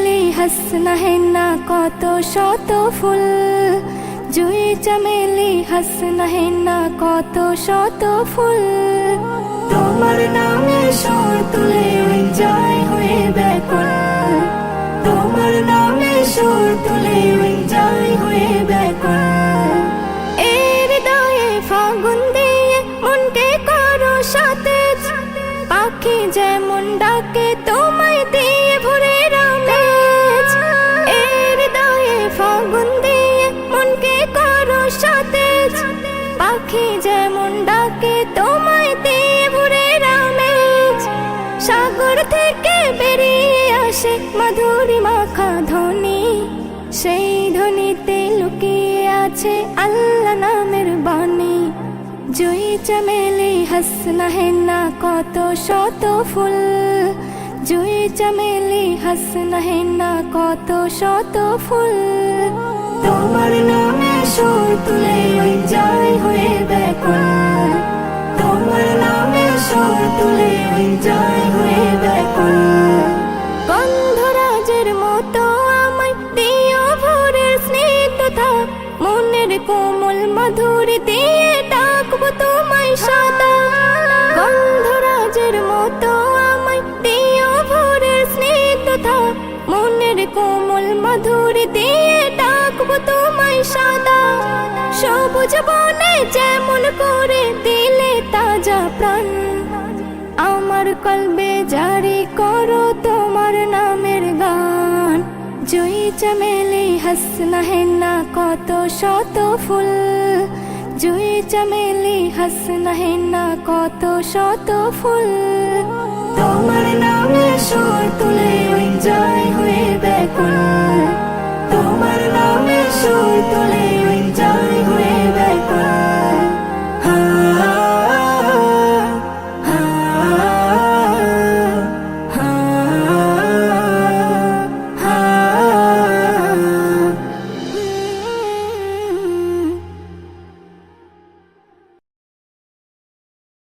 चमेली हंसना है ना কত শত ফুল জুঁই চমেলি हंसना है ना কত শত ফুল তোমার নামে সুর তুলে ওই যায় হয়ে ব্যাকুল তোমার নামে সুর তুলে ওই যায় হয়ে ব্যাকুল এর হৃদয়ে ফাগুন দিয়ে মনকে করো সতেজ পাখি যেমন ডাকে তোমায় দিয়ে ভরে রামেজ এর হৃদয়ে ফাগুন দিয়ে মনকে করো সতেজ পাখি যেমন ডাকে তোমায় দিয়ে ভরে রামেজ সাগর থেকে বেরিয়ে আসে মাধুরী মাখা ধ্বনি সেই ধ্বনিতে লুকিয়ে আছে আল্লাহ নামের বাণী জুঁই চমেলি हंसना है ना কত শত ফুল জুঁই চমেলি हंसना है ना কত শত ফুল তোমার নামে সুর তুলে ওই যায় হয়ে ব্যাকুল তোমার নামে সুর তুলে ওই যায় হয়ে ব্যাকুল গন্ধরাজের মতো আমায় দিও ভোরের স্নিগ্ধতা মনের কোমল মাধুরী দিয়ে ডাকবো তোমায় সদা গন্ধরাজের মতো আমায় দিও ভোরের স্নিগ্ধতা মনের কোমল মাধুরী দিয়ে ডাকবো তোমায় সদা সবুজ বনে যেমন করে দিলে তাজা প্রাণ আমার কলবে জারি করো তোমার নামের গান জুঁই চমেলি हंसना है ना কত শত ফুল জুঁই চমেলি हंसना है ना কত শত ফুল তোমার নামে সুর তুলে ওই যায় হয়ে ব্যাকুল তোমার নামে সুর তুলে